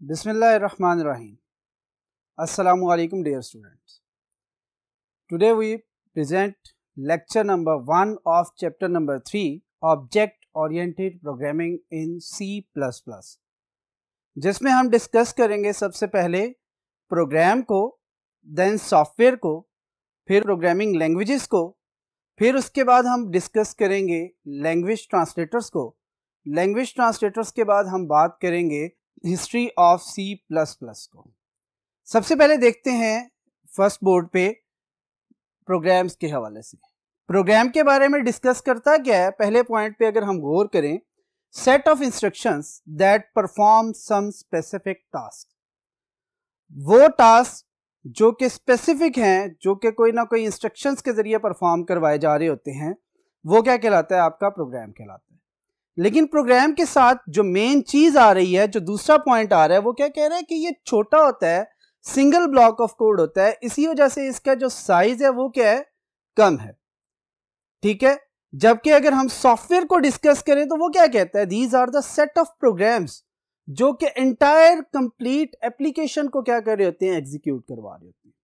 Bismillahirrahmanirrahim. Assalamu alaikum dear students. Today we present lecture number 1 of chapter number 3 Object Oriented Programming in C++, जिसमें हम discuss करेंगे सबसे पहले programme को, then software को, फिर प्रोग्रामिंग लैंग्वेजेस को, फिर उसके बाद हम डिस्कस करेंगे लैंग्वेज ट्रांसलेटर्स को। लैंग्वेज ट्रांसलेटर्स के बाद हम बात करेंगे हिस्ट्री ऑफ C++ को। सबसे पहले देखते हैं फर्स्ट बोर्ड पे प्रोग्राम्स के हवाले से। प्रोग्राम के बारे में डिस्कस करता क्या है, पहले पॉइंट पे अगर हम गौर करें, set of instructions that perform some specific task. वो टास्क जो कि स्पेसिफिक हैं, जो कि कोई ना कोई इंस्ट्रक्शंस के जरिए परफॉर्म करवाए जा रहे होते हैं, वो क्या कहलाता है? आपका प्रोग्राम कहलाता है। लेकिन प्रोग्राम के साथ जो मेन चीज आ रही है, जो दूसरा पॉइंट आ रहा है, वो क्या कह रहा है कि ये छोटा होता है, सिंगल ब्लॉक ऑफ कोड होता है, इसी वजह से इसका जो साइज है वो क्या है? कम है। ठीक है। जबकि अगर हम सॉफ्टवेयर को डिस्कस करें तो वो क्या कहता है? These are the set of programs जो कि एंटायर कंप्लीट एप्लीकेशन को क्या कर रहे होते हैं? एग्जीक्यूट करवा रहे होते हैं।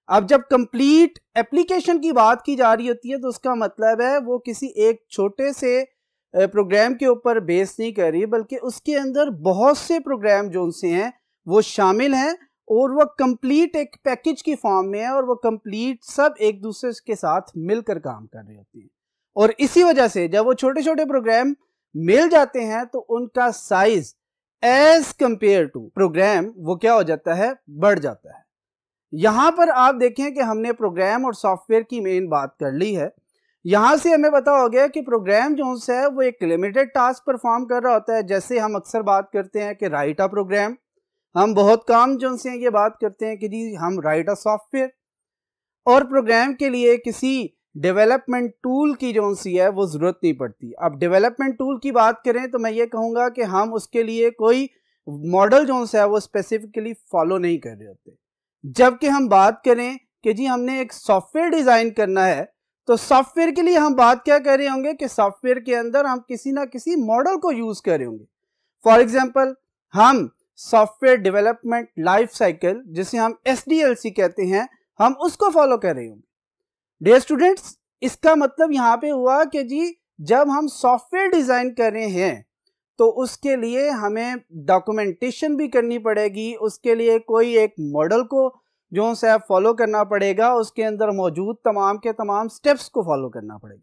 अब जब कंप्लीट एप्लीकेशन की बात की जा रही होती है तो उसका मतलब है वो किसी एक छोटे से प्रोग्राम के ऊपर बेस नहीं कर रही, बल्कि उसके अंदर बहुत से प्रोग्राम जो उनसे हैं वो शामिल हैं और वो कंप्लीट एक पैकेज की फॉर्म में है और वो कंप्लीट सब एक दूसरे के साथ मिलकर काम कर रहे होते हैं। और इसी वजह से जब वो छोटे छोटे प्रोग्राम मिल जाते हैं तो उनका size as compare to program वो क्या हो जाता है? बढ़ जाता है। यहां पर आप देखें कि हमने प्रोग्राम और सॉफ्टवेयर की मेन बात कर ली है। यहां से हमें पता हो गया कि प्रोग्राम जो है वो एक लिमिटेड टास्क परफॉर्म कर रहा होता है। जैसे हम अक्सर बात करते हैं कि राइट अ प्रोग्राम, हम बहुत काम जो से ये बात करते हैं कि जी हम राइट अ सॉफ्टवेयर। और प्रोग्राम के लिए किसी डेवलपमेंट टूल की जो सी है वो जरूरत नहीं पड़ती। अब डेवलपमेंट टूल की बात करें तो मैं ये कहूँगा कि हम उसके लिए कोई मॉडल जो है वो स्पेसिफिकली फॉलो नहीं कर रहे होते। जबकि हम बात करें कि जी हमने एक सॉफ्टवेयर डिज़ाइन करना है तो सॉफ्टवेयर के लिए हम बात क्या कर रहे होंगे कि सॉफ्टवेयर के अंदर हम किसी ना किसी मॉडल को यूज कर रहे होंगे। फॉर एग्जांपल हम सॉफ्टवेयर डेवलपमेंट लाइफ साइकिल, जिसे हम SDLC कहते हैं, हम उसको फॉलो कर रहे होंगे। डियर स्टूडेंट्स, इसका मतलब यहां पे हुआ कि जी जब हम सॉफ्टवेयर डिजाइन कर रहे हैं तो उसके लिए हमें डॉक्यूमेंटेशन भी करनी पड़ेगी, उसके लिए कोई एक मॉडल को जो है फॉलो करना पड़ेगा, उसके अंदर मौजूद तमाम के तमाम स्टेप्स को फॉलो करना पड़ेगा।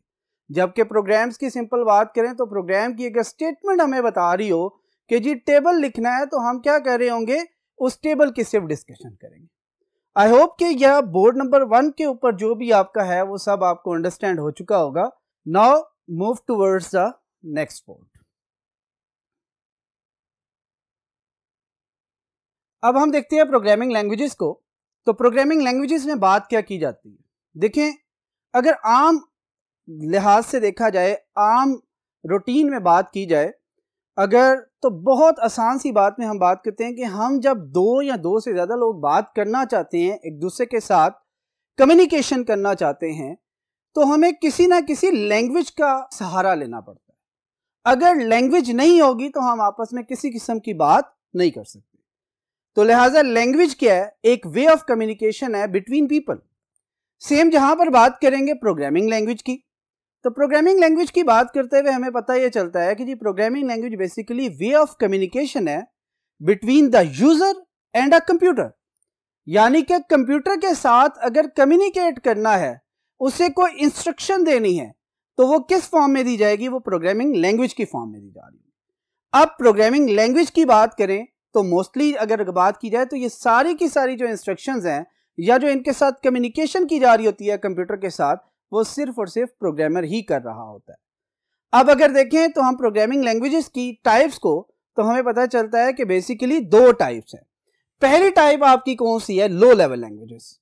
जबकि प्रोग्राम्स की सिंपल बात करें तो प्रोग्राम की अगर स्टेटमेंट हमें बता रही हो कि जी टेबल लिखना है तो हम क्या कर रहे होंगे? उस टेबल की सिर्फ डिस्कशन करेंगे। आई होप कि यह बोर्ड नंबर 1 के ऊपर जो भी आपका है वो सब आपको अंडरस्टैंड हो चुका होगा। Now move towards the next board. अब हम देखते हैं प्रोग्रामिंग लैंग्वेजेस को। तो प्रोग्रामिंग लैंग्वेजेस में बात क्या की जाती है? देखें, अगर आम लिहाज से देखा जाए, आम रूटीन में बात की जाए अगर, तो बहुत आसान सी बात में हम बात करते हैं कि हम जब दो या दो से ज़्यादा लोग बात करना चाहते हैं, एक दूसरे के साथ कम्युनिकेशन करना चाहते हैं, तो हमें किसी ना किसी लैंग्वेज का सहारा लेना पड़ता है। अगर लैंग्वेज नहीं होगी तो हम आपस में किसी किस्म की बात नहीं कर सकते। तो लिहाजा लैंग्वेज क्या है? एक वे ऑफ कम्युनिकेशन है बिटवीन पीपल। सेम जहां पर बात करेंगे प्रोग्रामिंग लैंग्वेज की, तो प्रोग्रामिंग लैंग्वेज की बात करते हुए हमें पता यह चलता है कि जी programming language basically way of communication है between the user and a computer. यानी कि कंप्यूटर के साथ अगर कम्युनिकेट करना है, उसे कोई इंस्ट्रक्शन देनी है, तो वो किस फॉर्म में दी जाएगी? वो प्रोग्रामिंग लैंग्वेज की फॉर्म में दी जा रही है। अब प्रोग्रामिंग लैंग्वेज की बात करें तो मोस्टली अगर बात की जाए तो ये सारी की सारी जो इंस्ट्रक्शंस हैं या जो इनके साथ कम्युनिकेशन की जा रही होती है कंप्यूटर के साथ, वो सिर्फ और सिर्फ प्रोग्रामर ही कर रहा होता है। अब अगर देखें तो हम प्रोग्रामिंग लैंग्वेजेस की टाइप्स को, तो हमें पता चलता है कि बेसिकली 2 टाइप्स हैं। पहली टाइप आपकी कौन सी है? लो लेवल लैंग्वेजेस।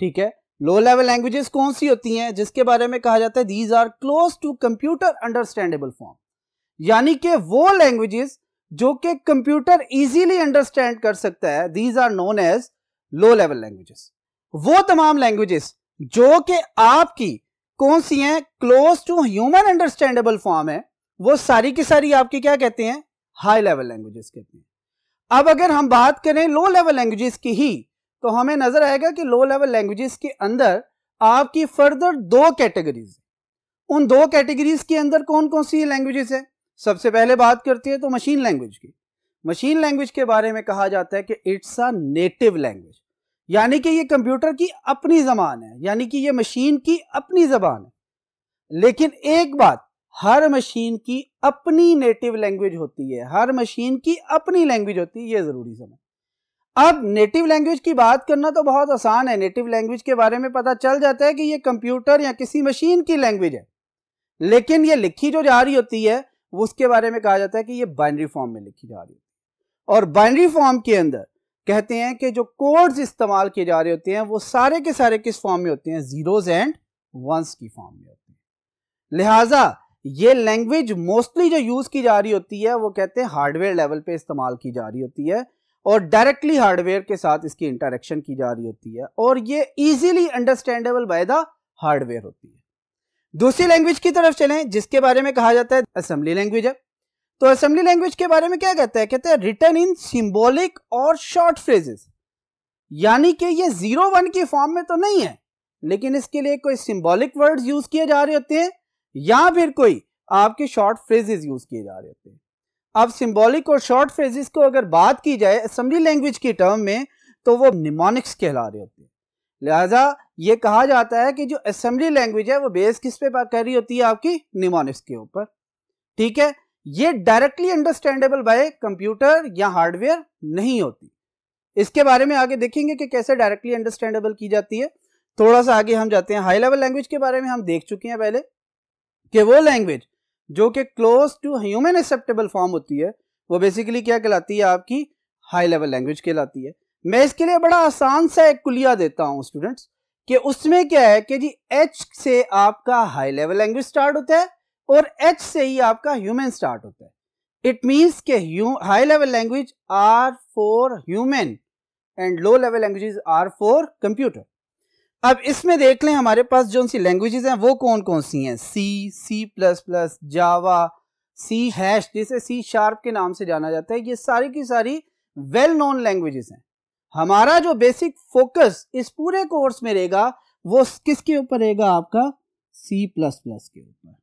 ठीक है, लो लेवल लैंग्वेजेस कौन सी होती हैं? जिसके बारे में कहा जाता है these are close to computer understandable form. यानी कि वो लैंग्वेजेस जो कि कंप्यूटर इजीली अंडरस्टैंड कर सकता है, these are known as low level languages. वो तमाम लैंग्वेजेस जो कि आपकी कौन सी हैं? Close to human understandable form है, वो सारी की सारी आपकी क्या कहते हैं? हाई लेवल लैंग्वेजेस कहते हैं। अब अगर हम बात करें लो लेवल लैंग्वेजेस की ही, तो हमें नजर आएगा कि लो लेवल लैंग्वेजेस के अंदर आपकी फर्दर दो कैटेगरीज, उन दो कैटेगरीज के अंदर कौन कौन सी लैंग्वेजेस है। सबसे पहले बात करते हैं तो मशीन लैंग्वेज की। मशीन लैंग्वेज के बारे में कहा जाता है कि इट्स अ नेटिव लैंग्वेज, यानी कि ये कंप्यूटर की अपनी जबान है, यानी कि ये मशीन की अपनी जबान है। लेकिन एक बात, हर मशीन की अपनी नेटिव लैंग्वेज होती है, हर मशीन की अपनी लैंग्वेज होती है, ये जरूरी समझ। अब नेटिव लैंग्वेज की बात करना तो बहुत आसान है, नेटिव लैंग्वेज के बारे में पता चल जाता है कि ये कंप्यूटर या किसी मशीन की लैंग्वेज है, लेकिन ये लिखी जो जा रही होती है उसके बारे में कहा जाता है कि ये बाइनरी फॉर्म में लिखी जा रही है। और बाइनरी फॉर्म के अंदर कहते हैं कि जो कोड्स इस्तेमाल किए जा रहे होते हैं वो सारे के सारे किस फॉर्म में होते हैं, जीरोज एंड वंस की फॉर्म में होते हैं। लिहाजा ये लैंग्वेज मोस्टली जो यूज की जा रही होती है वो कहते हैं हार्डवेयर लेवल पे इस्तेमाल की जा रही होती है, और डायरेक्टली हार्डवेयर के साथ इसकी इंटरेक्शन की जा रही होती है, और ये easily understandable by the hardware होती है। दूसरी लैंग्वेज की तरफ चलें जिसके बारे में कहा जाता है असेंबली लैंग्वेज है। तो असेंबली लैंग्वेज के बारे में क्या कहता है, कहते हैं रिटन इन सिंबॉलिक और शॉर्ट फ्रेजेस, यानी कि ये 0-1 की फॉर्म में तो नहीं है, लेकिन इसके लिए कोई सिंबॉलिक वर्ड्स यूज किए जा रहे होते हैं या फिर कोई आपके शॉर्ट फ्रेजेस यूज किए जा रहे होते हैं। अब सिंबॉलिक और शॉर्ट फ्रेजेस को अगर बात की जाए असेंबली लैंग्वेज की टर्म में तो वो निमोनिक्स कहला रहे होते हैं। लिहाजा ये कहा जाता है कि जो असेंबली लैंग्वेज है वो बेस किस पे कर रही होती है, आपकी निमोनिक्स के ऊपर। ठीक है, ये डायरेक्टली अंडरस्टैंडेबल बाय कंप्यूटर या हार्डवेयर नहीं होती। इसके बारे में आगे देखेंगे कि कैसे डायरेक्टली अंडरस्टैंडेबल की जाती है। थोड़ा सा आगे हम जाते हैं। हाई लेवल लैंग्वेज के बारे में हम देख चुके हैं पहले कि वो लैंग्वेज जो कि close to human acceptable form होती है वो बेसिकली क्या कहलाती है, आपकी हाई लेवल लैंग्वेज कहलाती है। मैं इसके लिए बड़ा आसान सा एक कुलिया देता हूं स्टूडेंट्स कि उसमें क्या है कि जी H से आपका हाई लेवल लैंग्वेज स्टार्ट होता है और H से ही आपका ह्यूमन स्टार्ट होता है। इट मीन्स के high level language are for human and low level languages are for computer. अब इसमें देख लें हमारे पास जो सी लैंग्वेजेस हैं वो कौन कौन सी हैं, C++, जावा, C#, जिसे C# के नाम से जाना जाता है। ये सारी की सारी वेल नोन लैंग्वेजेस हैं। हमारा जो बेसिक फोकस इस पूरे कोर्स में रहेगा वो किसके ऊपर रहेगा, आपका C++ के ऊपर।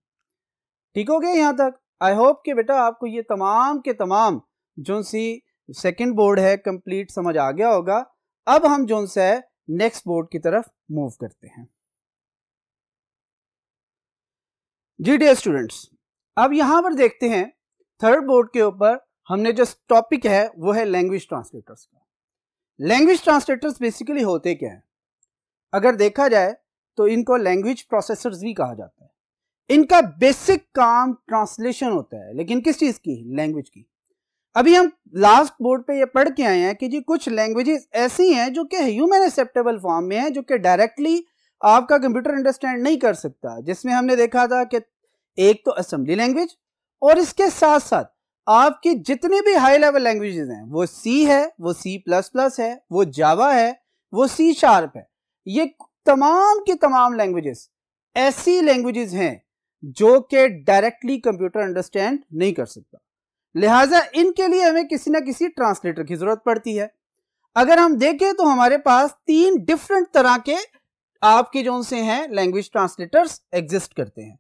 ठीक हो गया यहाँ तक। आई होप कि बेटा आपको ये तमाम के तमाम जो सी सेकंड बोर्ड है कंप्लीट समझ आ गया होगा। अब हम जो सा है नेक्स्ट बोर्ड की तरफ मूव करते हैं। जी डियर स्टूडेंट्स, अब यहां पर देखते हैं थर्ड बोर्ड के ऊपर हमने जो टॉपिक है वो है लैंग्वेज ट्रांसलेटर्स का। लैंग्वेज ट्रांसलेटर्स बेसिकली होते क्या हैं, अगर देखा जाए तो इनको लैंग्वेज प्रोसेसर्स भी कहा जाता है। इनका बेसिक काम ट्रांसलेशन होता है, लेकिन किस चीज की, लैंग्वेज की। अभी हम लास्ट बोर्ड पे ये पढ़ के आए हैं कि जी कुछ लैंग्वेजेस ऐसी हैं जो कि ह्यूमन एक्सेप्टेबल फॉर्म में है, जो कि डायरेक्टली आपका कंप्यूटर अंडरस्टैंड नहीं कर सकता, जिसमें हमने देखा था कि एक तो असेंबली लैंग्वेज और इसके साथ साथ आपकी जितनी भी हाई लेवल लैंग्वेजेस हैं, वो C है, वो C++ है, वो जावा है, वो C# है। ये तमाम की तमाम लैंग्वेजेस ऐसी लैंग्वेजेस हैं जो कि डायरेक्टली कंप्यूटर अंडरस्टैंड नहीं कर सकता। लिहाजा इनके लिए हमें किसी ना किसी ट्रांसलेटर की जरूरत पड़ती है। अगर हम देखें तो हमारे पास 3 डिफरेंट तरह के आपके जो से हैं लैंग्वेज ट्रांसलेटर्स एग्जिस्ट करते हैं।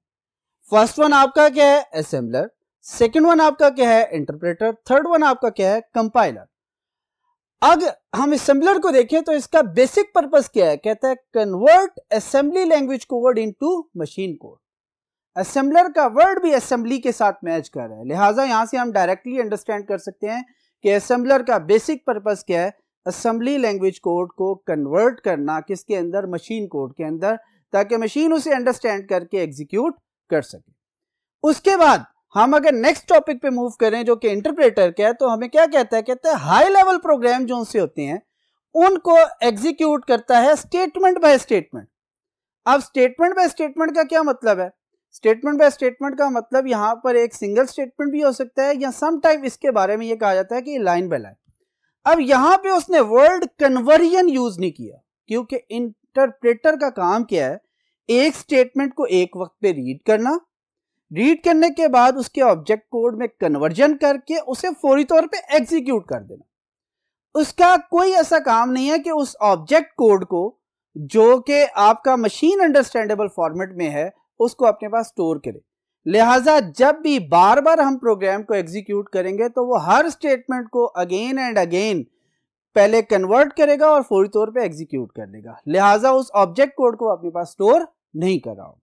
फर्स्ट वन आपका क्या है, असेंबलर। सेकंड वन आपका क्या है, इंटरप्रेटर। थर्ड वन आपका क्या है, कंपाइलर। अगर हम असेंबलर को देखें तो इसका बेसिक पर्पस क्या है, कहता है convert assembly language code into machine code. Assembler का वर्ड भी असेंबली के साथ मैच कर रहा है, लिहाजा यहां से हम डायरेक्टली अंडरस्टैंड कर सकते हैं कि असेंबलर का बेसिक पर्पस क्या है, असेंबली लैंग्वेज कोड को कन्वर्ट करना किसके अंदर, मशीन कोड के अंदर, ताकि मशीन उसे अंडरस्टैंड करके एग्जीक्यूट कर सके। उसके बाद हम अगर नेक्स्ट टॉपिक पे मूव करें जो कि इंटरप्रेटर का है, तो हमें क्या कहता है, कहता है हाई लेवल प्रोग्राम जो उनसे होते हैं उनको एग्जीक्यूट करता है स्टेटमेंट बाय स्टेटमेंट। अब स्टेटमेंट बाय स्टेटमेंट का क्या मतलब है, स्टेटमेंट बाय स्टेटमेंट का मतलब यहां पर एक सिंगल स्टेटमेंट भी हो सकता है या सम टाइम इसके बारे में यह कहा जाता है कि लाइन बाय लाइन। अब यहां पे उसने वर्ड कन्वर्जन यूज नहीं किया, क्योंकि इंटरप्रेटर का काम क्या है, एक स्टेटमेंट को एक वक्त पे रीड करना, रीड करने के बाद उसके ऑब्जेक्ट कोड में कन्वर्जन करके उसे फौरी तौर पे एग्जीक्यूट कर देना। उसका कोई ऐसा काम नहीं है कि उस ऑब्जेक्ट कोड को जो कि आपका मशीन अंडरस्टैंडेबल फॉर्मेट में है उसको अपने पास स्टोर करे। लिहाजा जब भी बार बार हम प्रोग्राम को एग्जीक्यूट करेंगे तो वो हर स्टेटमेंट को अगेन एंड अगेन पहले कन्वर्ट करेगा और फौरी तौर पे एग्जीक्यूट कर लेगा। लिहाजा उस ऑब्जेक्ट कोड को अपने पास स्टोर नहीं कर रहा होगा।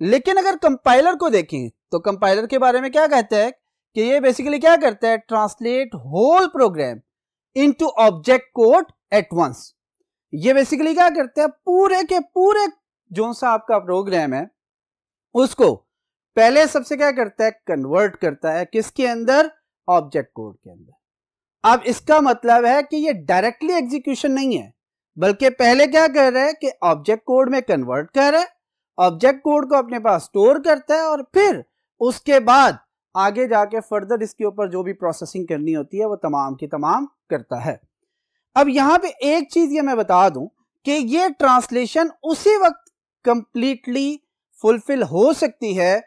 लेकिन अगर कंपाइलर को देखें तो कंपाइलर के बारे में क्या कहता है कि ये बेसिकली क्या करता है, translate whole program into object code at once. ये बेसिकली क्या करते हैं, पूरे के पूरे जो सा आपका प्रोग्राम है उसको पहले सबसे क्या करता है, कन्वर्ट करता है किसके अंदर, ऑब्जेक्ट कोड के अंदर। अब इसका मतलब है कि ये डायरेक्टली एग्जीक्यूशन नहीं है, बल्कि पहले क्या कर रहा है कि ऑब्जेक्ट कोड में कन्वर्ट कर रहा है, ऑब्जेक्ट कोड को अपने पास स्टोर करता है और फिर उसके बाद आगे जाके फर्दर इसके ऊपर जो भी प्रोसेसिंग करनी होती है वो तमाम की तमाम करता है। अब यहां पे एक चीज ये मैं बता दूं कि ये ट्रांसलेशन उसी वक्त कंप्लीटली फुलफिल हो सकती है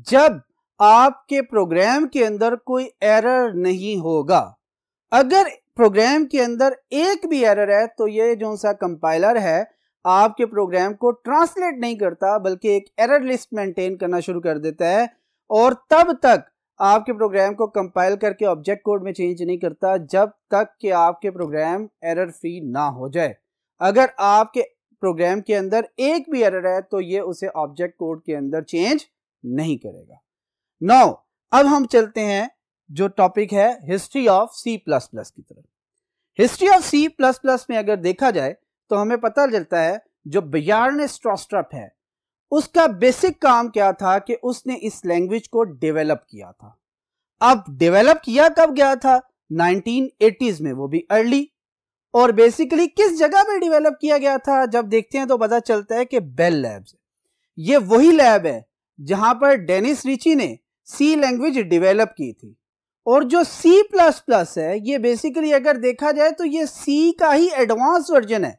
जब आपके प्रोग्राम के अंदर कोई एरर नहीं होगा। अगर प्रोग्राम के अंदर एक भी एरर है तो ये जो सा कंपाइलर है आपके प्रोग्राम को ट्रांसलेट नहीं करता, बल्कि एक एरर लिस्ट मेंटेन करना शुरू कर देता है और तब तक आपके प्रोग्राम को कंपाइल करके ऑब्जेक्ट कोड में चेंज नहीं करता जब तक कि आपके प्रोग्राम एरर फ्री ना हो जाए। अगर आपके प्रोग्राम के अंदर एक भी एरर है तो ये उसे ऑब्जेक्ट कोड के अंदर चेंज नहीं करेगा। नाउ अब हम चलते हैं जो टॉपिक है history of C plus plus की तरफ। History of C plus plus में अगर देखा जाए तो हमें पता चलता है जो बयार्न स्ट्रॉस्ट्रप है उसका बेसिक काम क्या था कि उसने इस लैंग्वेज को डेवलप किया था। अब डेवलप किया कब गया था, 1980s में, वो भी अर्ली। और बेसिकली किस जगह पे डेवलप किया गया था, जब देखते हैं तो पता चलता है कि बेल लैब्स। ये वही लैब है जहां पर डेनिस रिची ने सी लैंग्वेज डेवलप की थी। और जो सी प्लस प्लस है ये बेसिकली अगर देखा जाए तो ये सी का ही एडवांस वर्जन है।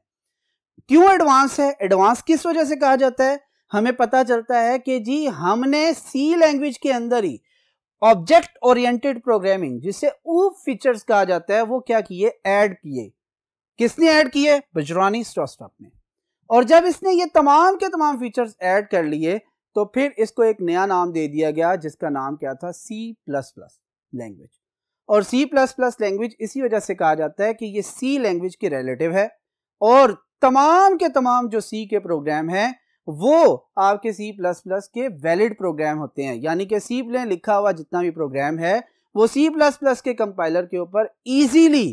क्यों एडवांस है, एडवांस किस वजह से कहा जाता है, हमें पता चलता है कि जी हमने सी लैंग्वेज के अंदर ही ऑब्जेक्ट ओरिएंटेड प्रोग्रामिंग जिसे ऊप फीचर्स कहा जाता है वो क्या किए, ऐड किए। किसने ऐड किए, बजरानी स्ट्रॉस्ट्रप ने। और जब इसने ये तमाम के तमाम फीचर्स ऐड कर लिए तो फिर इसको एक नया नाम दे दिया गया जिसका नाम क्या था, सी प्लस प्लस लैंग्वेज। और सी प्लस प्लस लैंग्वेज इसी वजह से कहा जाता है कि ये सी लैंग्वेज की रिलेटिव है और तमाम के तमाम जो सी के प्रोग्राम हैं वो आपके सी प्लस प्लस के वैलिड प्रोग्राम होते हैं। यानी कि सी में लिखा हुआ जितना भी प्रोग्राम है वो सी प्लस प्लस के कंपाइलर के ऊपर इजीली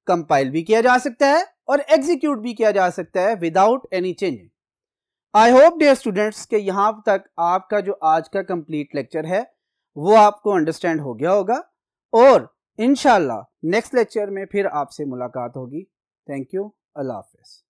कंपाइल भी किया जा सकता है और एग्जीक्यूट भी किया जा सकता है without any change. I hope dear students के यहाँ तक आपका जो आज का कंप्लीट लेक्चर है वो आपको अंडरस्टैंड हो गया होगा और इंशाल्लाह नेक्स्ट लेक्चर में फिर आपसे मुलाकात होगी। थैंक यू, अल्लाह हाफिज़।